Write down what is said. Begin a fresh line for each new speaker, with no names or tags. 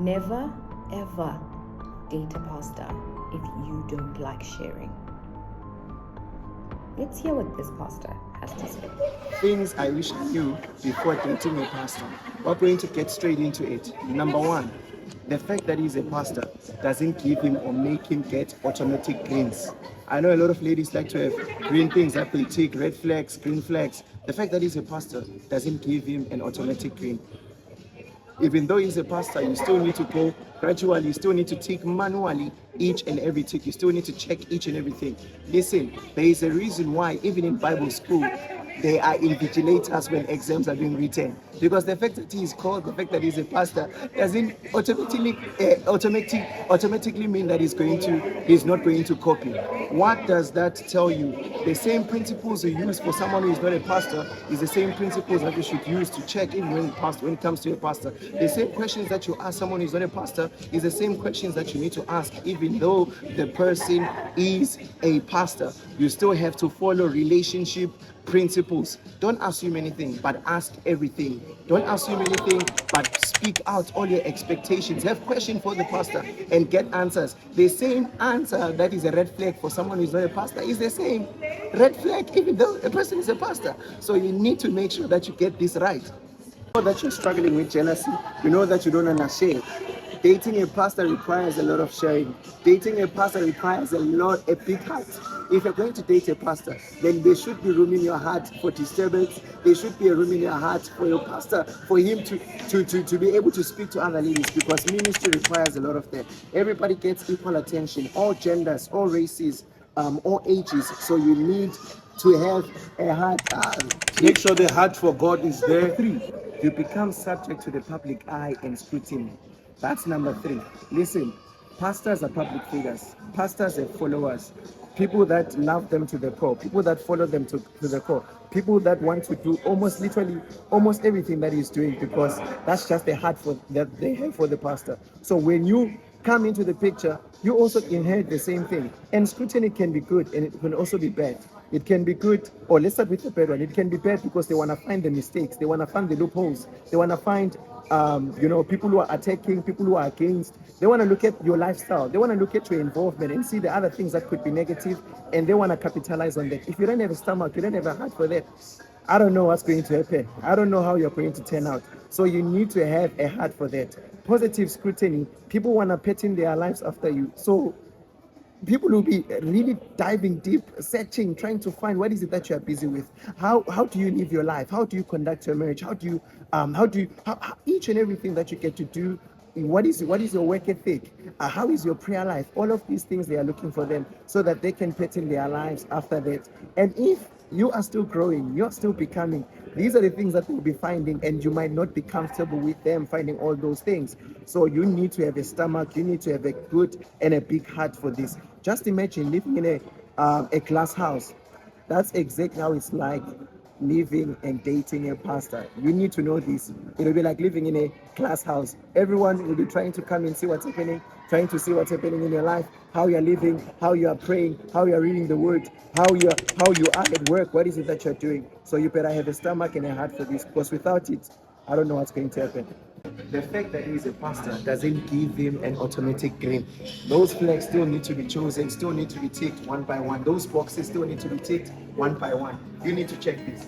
Never ever date a pastor if you don't like sharing. Let's hear what this pastor has to say.
Things I wish I knew before dating a pastor. We're going to get straight into it. Number one, the fact that he's a pastor doesn't give him or make him get automatic greens. I know a lot of ladies like to have green things that they tick, red flags, green flags. The fact that he's a pastor doesn't give him an automatic green. Even though he's a pastor, you still need to go gradually, you still need to tick manually each and every tick. You still need to check each and everything. Listen, there is a reason why even in Bible school, they are invigilators when exams are being written. Because the fact that he is called, the fact that he's a pastor, doesn't automatically mean that he's not going to copy. What does that tell you? The same principles you use for someone who is not a pastor is the same principles that you should use to check even when it comes to a pastor. The same questions that you ask someone who is not a pastor is the same questions that you need to ask even though the person is a pastor. You still have to follow relationship principles. Don't assume anything, but ask everything. Don't assume anything, but speak out all your expectations. Have questions for the pastor and get answers. The same answer that is a red flag for someone who is not a pastor is the same red flag even though a person is a pastor. So you need to make sure that you get this right. You know that you're struggling with jealousy. You know that you don't understand. Dating a pastor requires a lot of sharing. Dating a pastor requires a big heart. If you're going to date a pastor, then there should be room in your heart for disturbance. There should be a room in your heart for your pastor, for him to be able to speak to other ladies, because ministry requires a lot of that. Everybody gets equal attention, all genders, all races, all ages. So you need to have a heart. Make sure the heart for God is there. 3, you become subject to the public eye and scrutiny. That's number 3. Listen, pastors are public figures. Pastors are followers. People that love them to the core. People that follow them to the core. People that want to do almost everything that he's doing, because that's just the heart that they have for the pastor. So when you come into the picture, you also inherit the same thing. And scrutiny can be good and it can also be bad. It can be good, or let's start with the bad one. It can be bad because they want to find the mistakes. They want to find the loopholes. They want to find people who are attacking, people who are against. They want to look at your lifestyle. They want to look at your involvement and see the other things that could be negative, and they want to capitalize on that. If you don't have a stomach, you don't have a heart for that, I don't know what's going to happen. I don't know how you're going to turn out. So you need to have a heart for that. Positive scrutiny. People want to pet in their lives after you. So people will be really diving deep, searching, trying to find what is it that you are busy with. How do you live your life? How do you conduct your marriage? How each and everything that you get to do. What is your work ethic? How is your prayer life? All of these things they are looking for them, so that they can put in their lives after that. And if you are still growing, you're still becoming, these are the things that they'll be finding, and you might not be comfortable with them finding all those things. So you need to have a stomach, you need to have a good and a big heart for this. Just imagine living in a glass house. That's exactly how it's like living and dating a pastor. You need to know this. It'll be like living in a glass house. Everyone will be trying to come and see what's happening, trying to see what's happening in your life, how you're living, how you are praying, how you're reading the word, how you are at work, what is it that you're doing. So you better have a stomach and a heart for this, because without it, I don't know what's going to happen. The fact that he's a pastor doesn't give him an automatic green. Those flags still need to be chosen, still need to be ticked one by one. Those boxes still need to be ticked one by one. You need to check this.